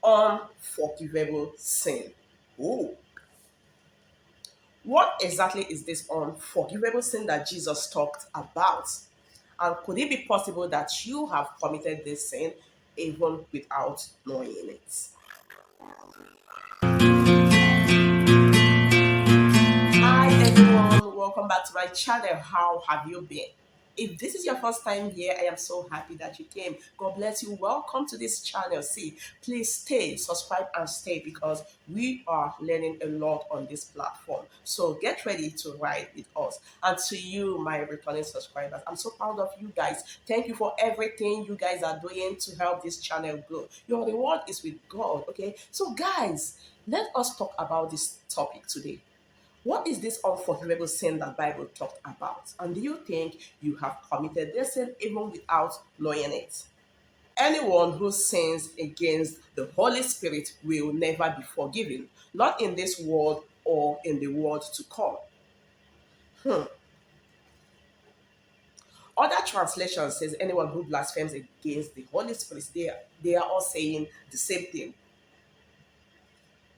Unforgivable sin. Ooh. What exactly is this unforgivable sin that Jesus talked about? And could it be possible that you have committed this sin even without knowing it? Hi everyone, welcome back to my channel. How have you been? If this is your first time here, I am so happy that you came. God bless you. Welcome to this channel. See, please stay, subscribe and stay because we are learning a lot on this platform. So get ready to ride with us. And to you, my returning subscribers, I'm so proud of you guys. Thank you for everything you guys are doing to help this channel grow. Your reward is with God, okay? So guys, let us talk about this topic today. What is this unforgivable sin that Bible talked about? And do you think you have committed this sin even without knowing it? Anyone who sins against the Holy Spirit will never be forgiven, not in this world or in the world to come. Hmm. Other translations says anyone who blasphemes against the Holy Spirit, they are all saying the same thing.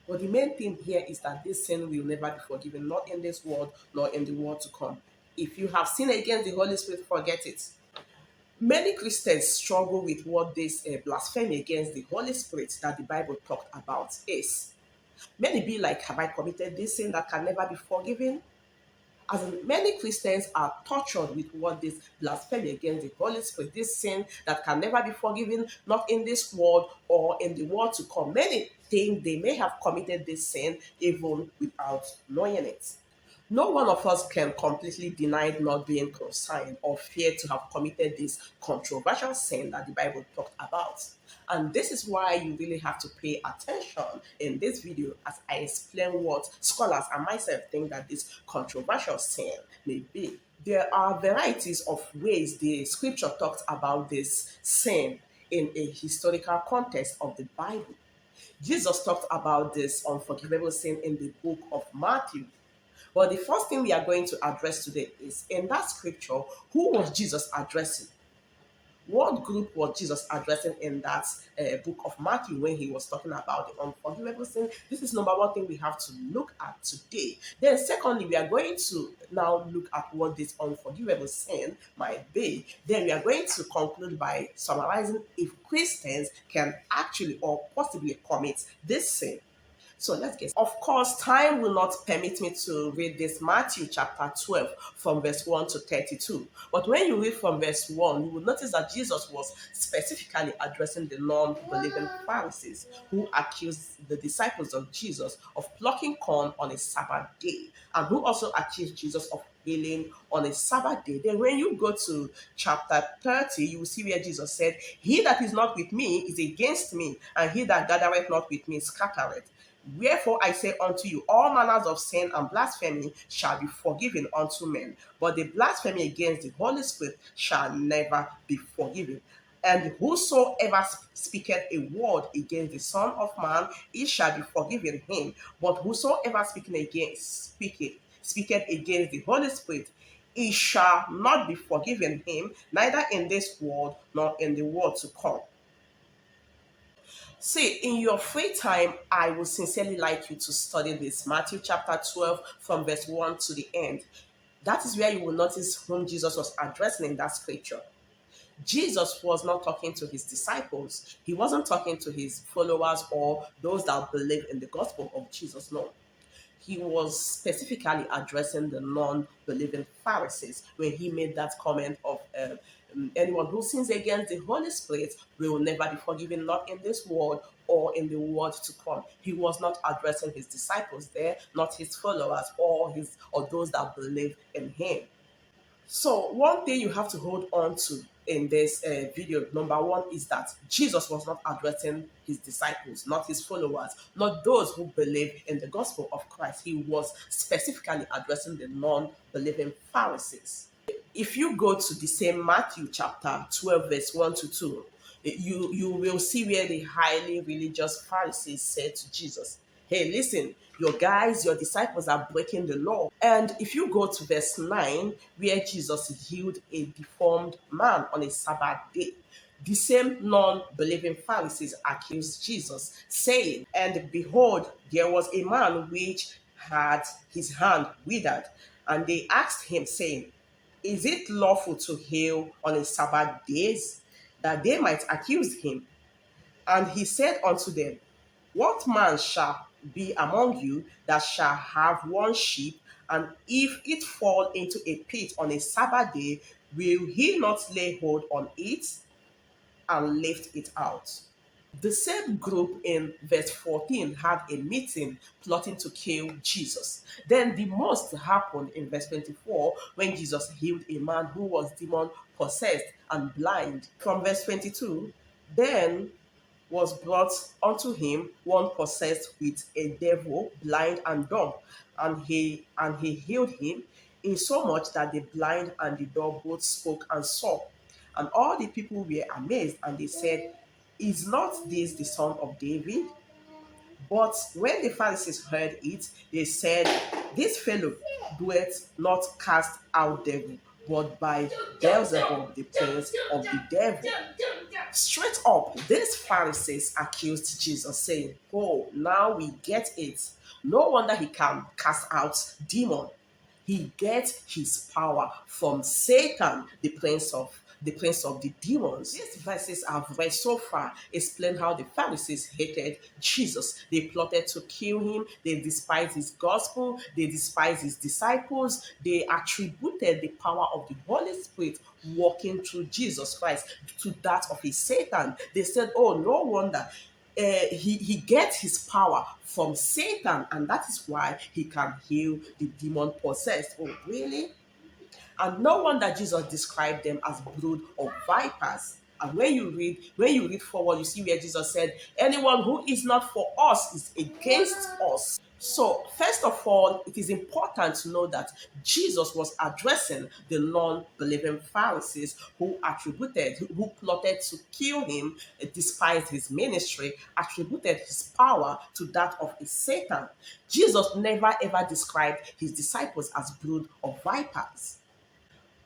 But the main thing here is that this sin will never be forgiven, not in this world, nor in the world to come. If you have sinned against the Holy Spirit, forget it. Many Christians struggle with what this blasphemy against the Holy Spirit that the Bible talked about is. Many be like, have I committed this sin that can never be forgiven? As in, many Christians are tortured with what this blasphemy against the Holy Spirit, this sin that can never be forgiven, not in this world or in the world to come. Many think they may have committed this sin even without knowing it. No one of us can completely deny not being consigned or fear to have committed this controversial sin that the Bible talked about. And this is why you really have to pay attention in this video as I explain what scholars and myself think that this controversial sin may be. There are varieties of ways the scripture talks about this sin in a historical context of the Bible. Jesus talked about this unforgivable sin in the book of Matthew. But the first thing we are going to address today is in that scripture, who was Jesus addressing? What group was Jesus addressing in that book of Matthew when he was talking about the unforgivable sin? This is number one thing we have to look at today. Then, secondly, we are going to now look at what this unforgivable sin might be. Then, we are going to conclude by summarizing if Christians can actually or possibly commit this sin. So let's get. Of course, time will not permit me to read this Matthew chapter 12 from verse 1 to 32. But when you read from verse 1, you will notice that Jesus was specifically addressing the non believing Pharisees who accused the disciples of Jesus of plucking corn on a Sabbath day and who also accused Jesus of healing on a Sabbath day. Then, when you go to chapter 30, you will see where Jesus said, "He that is not with me is against me, and he that gathereth not with me scattereth. Wherefore I say unto you, all manners of sin and blasphemy shall be forgiven unto men, but the blasphemy against the Holy Spirit shall never be forgiven. And whosoever speaketh a word against the Son of Man, it shall be forgiven him. But whosoever speaketh against the Holy Spirit, it shall not be forgiven him, neither in this world nor in the world to come." See, in your free time, I would sincerely like you to study this Matthew chapter 12 from verse 1 to the end. That is where you will notice whom Jesus was addressing in that scripture. Jesus was not talking to his disciples, he wasn't talking to his followers or those that believe in the gospel of Jesus. No, he was specifically addressing the non-believing Pharisees when he made that comment of anyone who sins against the Holy Spirit will never be forgiven, not in this world or in the world to come. He was not addressing his disciples there, not his followers or those that believe in him. So one thing you have to hold on to in this video, number one, is that Jesus was not addressing his disciples, not his followers, not those who believe in the gospel of Christ. He was specifically addressing the non-believing Pharisees. If you go to the same Matthew chapter 12, verse 1 to 2, you will see where the highly religious Pharisees said to Jesus, "Hey, listen, your disciples are breaking the law." And if you go to verse 9, where Jesus healed a deformed man on a Sabbath day, The same non believing Pharisees accused Jesus, saying, And behold, there was a man which had his hand withered. And they asked him, saying, Is it lawful to heal on a Sabbath days? That they might accuse him. And he said unto them, What man shall be among you that shall have one sheep, and if it fall into a pit on a Sabbath day, will he not lay hold on it and lift it out? The same group in verse 14 had a meeting plotting to kill Jesus. Then the most happened in verse 24 when Jesus healed a man who was demon possessed and blind. From verse 22, then was brought unto him one possessed with a devil, blind and dumb, and he healed him, insomuch that the blind and the dumb both spoke and saw. And all the people were amazed, and they said, Is not this the son of David? But when the Pharisees heard it, they said, This fellow doeth not cast out devil, but by Beelzebub, the prince of the devil. Straight up, these Pharisees accused Jesus, saying, Oh, now we get it. No wonder he can cast out demon. He gets his power from Satan, the prince of the demons. These verses I've read so far explain how the Pharisees hated Jesus. They plotted to kill him. They despised his gospel. They despised his disciples. They attributed the power of the Holy Spirit working through Jesus Christ to that of his Satan. They said, "Oh, no wonder." He gets his power from Satan, and that is why he can heal the demon possessed. Oh, really? And no wonder Jesus described them as brood of vipers. And when you read forward, you see where Jesus said, Anyone who is not for us is against us. So, first of all, it is important to know that Jesus was addressing the non-believing Pharisees who plotted to kill him, despised his ministry, attributed his power to that of a Satan. Jesus never ever described his disciples as brood of vipers.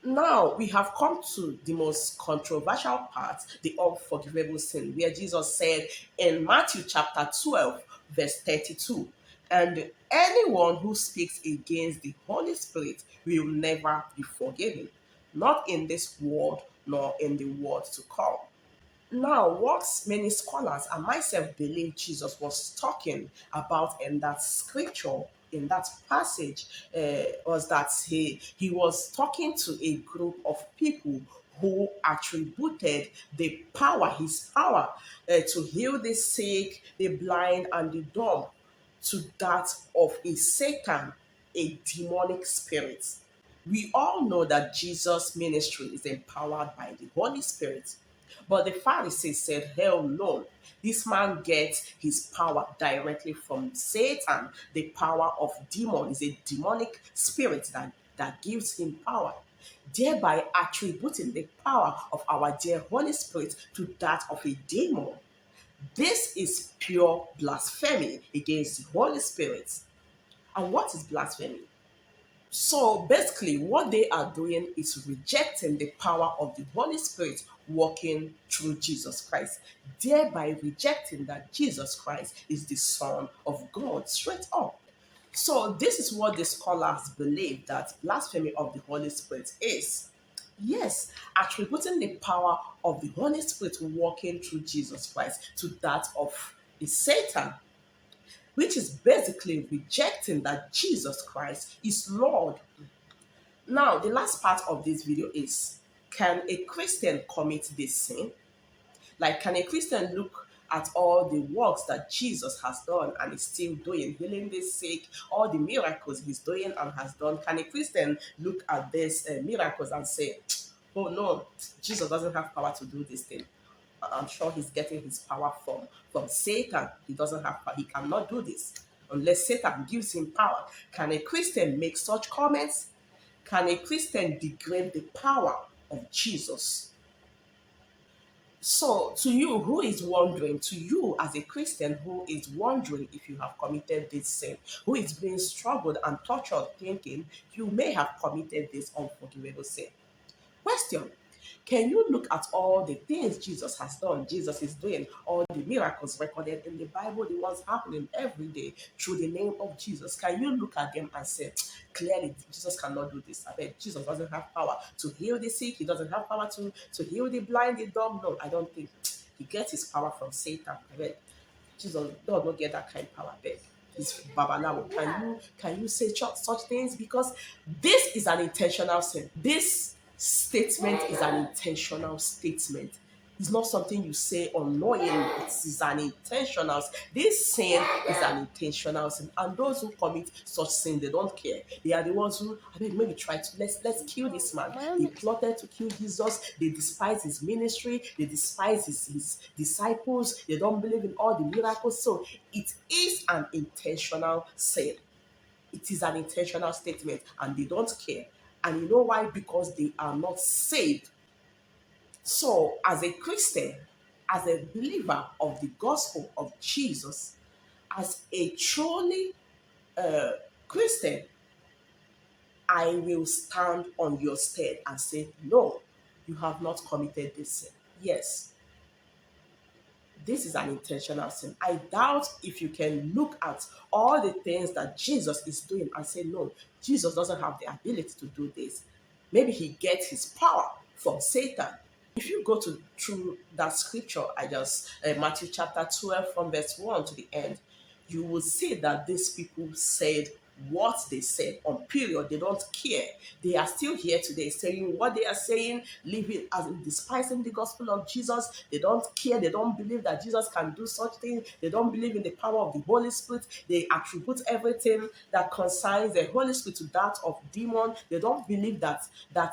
Now we have come to the most controversial part, the unforgivable sin, where Jesus said in Matthew chapter 12, verse 32, and anyone who speaks against the Holy Spirit will never be forgiven, not in this world nor in the world to come. Now, what many scholars and myself believe Jesus was talking about in that scripture, in that passage, was that he was talking to a group of people who attributed his power, to heal the sick, the blind, and the dumb, to that of a Satan, a demonic spirit. We all know that Jesus' ministry is empowered by the Holy Spirit. But the Pharisees said, Hell no. This man gets his power directly from Satan. The power of demon is a demonic spirit that gives him power, thereby attributing the power of our dear Holy Spirit to that of a demon. This is pure blasphemy against the Holy Spirit. And what is blasphemy? So basically, what they are doing is rejecting the power of the Holy Spirit working through Jesus Christ, thereby rejecting that Jesus Christ is the Son of God, straight up. So, this is what the scholars believe that blasphemy of the Holy Spirit is. Yes, attributing the power of the Holy Spirit working through Jesus Christ to that of the Satan, which is basically rejecting that Jesus Christ is Lord. Now, the last part of this video is, can a Christian commit this sin? Like, can a Christian look at all the works that Jesus has done and is still doing, healing the sick, all the miracles he's doing and has done? Can a Christian look at these miracles and say, oh no, Jesus doesn't have power to do this thing? I'm sure he's getting his power from Satan. He doesn't have power. He cannot do this unless Satan gives him power. Can a Christian make such comments? Can a Christian degrade the power of Jesus? So, to you who is wondering, to you as a Christian who is wondering if you have committed this sin, who is being struggled and tortured thinking you may have committed this unforgivable sin. Question: Can you look at all the things Jesus has done, Jesus is doing, all the miracles recorded in the Bible, the ones happening every day through the name of Jesus? Can you look at them and say, clearly, Jesus cannot do this? I bet Jesus doesn't have power to heal the sick, he doesn't have power to heal the blind, the dumb. No, I don't think. He gets his power from Satan. I bet Jesus does not get that kind of power back. It's babalawo. Can you say such things? Because this is an intentional sin. This statement is an intentional statement. It's not something you say unknowingly. It is an intentional. This sin is an intentional sin, and those who commit such sin, they don't care. They are the ones who, I mean, maybe try to let's kill this man. They plotted to kill Jesus. They despise his ministry. They despise his disciples. They don't believe in all the miracles. So it is an intentional sin. It is an intentional statement, and they don't care. And you know why? Because they are not saved. So, as a Christian, as a believer of the gospel of Jesus, as a truly Christian, I will stand on your stead and say, no, you have not committed this sin. Yes, this is an intentional sin. I doubt if you can look at all the things that Jesus is doing and say, no, Jesus doesn't have the ability to do this. Maybe he gets his power from Satan. If you go to through that scripture, Matthew chapter 12 from verse 1 to the end, you will see that these people said what they said on period. They don't care. They are still here today saying what they are saying, living as in despising the gospel of Jesus. They don't care. They don't believe that Jesus can do such things. They don't believe in the power of the Holy Spirit. They attribute everything that concerns the Holy Spirit to that of demon. They don't believe that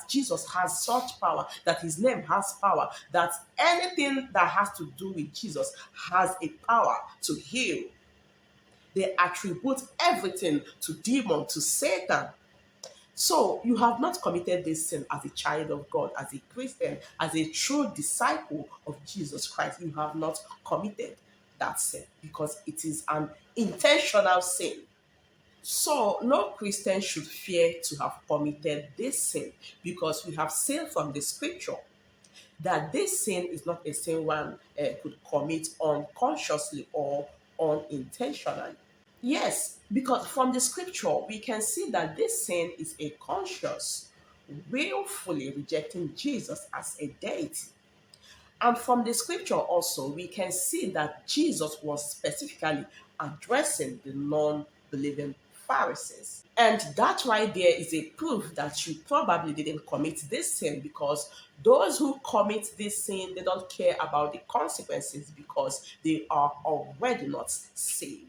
Jesus has such power, that his name has power, that anything that has to do with Jesus has a power to heal. They attribute everything to demon, to Satan. So you have not committed this sin as a child of God, as a Christian, as a true disciple of Jesus Christ. You have not committed that sin because it is an intentional sin. So no Christian should fear to have committed this sin because we have seen from the scripture that this sin is not a sin one could commit unconsciously or unintentionally. Yes, because from the scripture, we can see that this sin is a conscious, willfully rejecting Jesus as a deity. And from the scripture also, we can see that Jesus was specifically addressing the non believing Pharisees. And that's why there is a proof that you probably didn't commit this sin because those who commit this sin, they don't care about the consequences because they are already not saved.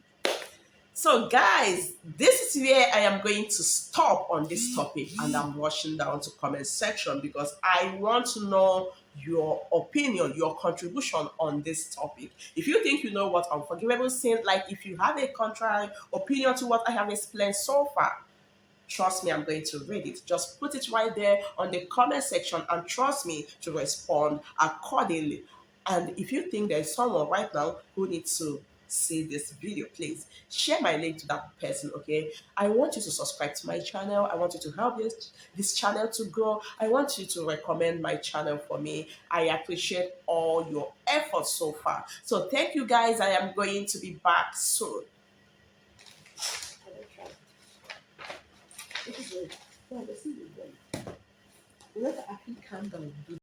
So, guys, this is where I am going to stop on this topic, and I'm rushing down to comment section because I want to know your opinion, your contribution on this topic. If you think you know what unforgivable sin, like if you have a contrary opinion to what I have explained so far, trust me, I'm going to read it. Just put it right there on the comment section and trust me to respond accordingly. And if you think there's someone right now who needs to see this video, please share my link to that person, okay? I want you to subscribe to my channel. I want you to help this channel to grow. I want you to recommend my channel for me. I appreciate all your efforts so far. So thank you, guys. I am going to be back soon. This is it. Yeah, this is it. Let her actually calm down.